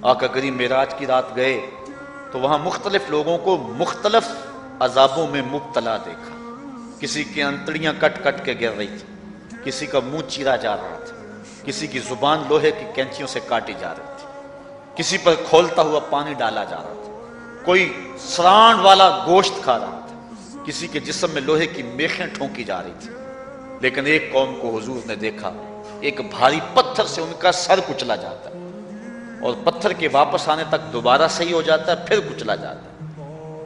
آقا کریم معراج کی رات گئے تو وہاں مختلف لوگوں کو مختلف عذابوں میں مبتلا دیکھا. کسی کی انتڑیاں کٹ کٹ کے گر رہی تھی، کسی کا منہ چیرا جا رہا تھا، کسی کی زبان لوہے کی کینچیوں سے کاٹی جا رہی تھی، کسی پر کھولتا ہوا پانی ڈالا جا رہا تھا، کوئی سرانڈ والا گوشت کھا رہا تھا، کسی کے جسم میں لوہے کی میخیں ٹھونکی جا رہی تھی. لیکن ایک قوم کو حضور نے دیکھا، ایک بھاری پتھر سے ان کا سر کچلا جاتا ہے اور پتھر کے واپس آنے تک دوبارہ صحیح ہو جاتا ہے، پھر کچلا جاتا ہے.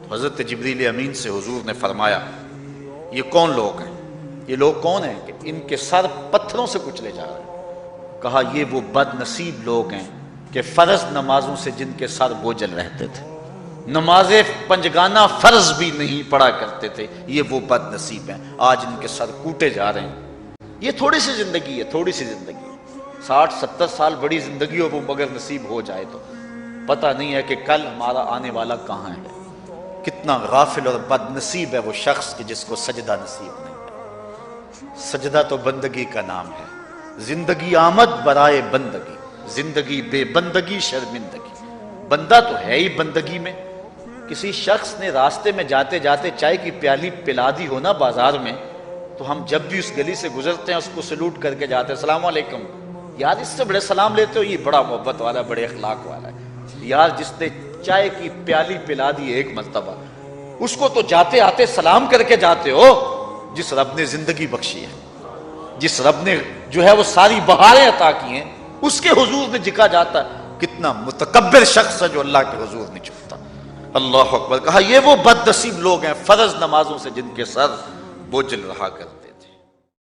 تو حضرت جبریل امین سے حضور نے فرمایا یہ کون لوگ ہیں؟ یہ لوگ کون ہیں کہ ان کے سر پتھروں سے کچلے جا رہے ہیں؟ کہا یہ وہ بد نصیب لوگ ہیں کہ فرض نمازوں سے جن کے سر بوجھل رہتے تھے، نماز پنجگانہ فرض بھی نہیں پڑھا کرتے تھے، یہ وہ بد نصیب ہیں آج ان کے سر کوٹے جا رہے ہیں. یہ تھوڑی سی زندگی ہے، تھوڑی سی زندگی ہے. 60-70 سال بڑی زندگی ہو وہ مگر نصیب ہو جائے تو پتہ نہیں ہے کہ کل ہمارا آنے والا کہاں ہے. کتنا غافل اور بد نصیب ہے وہ شخص کہ جس کو سجدہ نصیب نہیں ہے. سجدہ تو بندگی کا نام ہے. زندگی آمد برائے بندگی، زندگی بے بندگی شرمندگی. بندہ تو ہے ہی بندگی میں. کسی شخص نے راستے میں جاتے جاتے چائے کی پیالی پلا دی ہو نا بازار میں، تو ہم جب بھی اس گلی سے گزرتے ہیں اس کو سلوٹ کر کے جاتے ہیں، السلام علیکم. یار اس سے بڑے سلام لیتے ہو، یہ بڑا محبت والا ہے، بڑے اخلاق والا ہے. یار جس نے چائے کی پیالی پلا دی ایک مرتبہ، اس کو تو جاتے آتے سلام کر کے جاتے ہو. جس رب نے زندگی بخشی ہے، جس رب نے جو ہے وہ ساری بہاریں عطا کی ہیں، اس کے حضور میں جھکا جاتا ہے. کتنا متکبر شخص ہے جو اللہ کے حضور نہیں جھکتا. اللہ اکبر. کہا یہ وہ بد نصیب لوگ ہیں فرض نمازوں سے جن کے سر بوجھل رہا کرتے.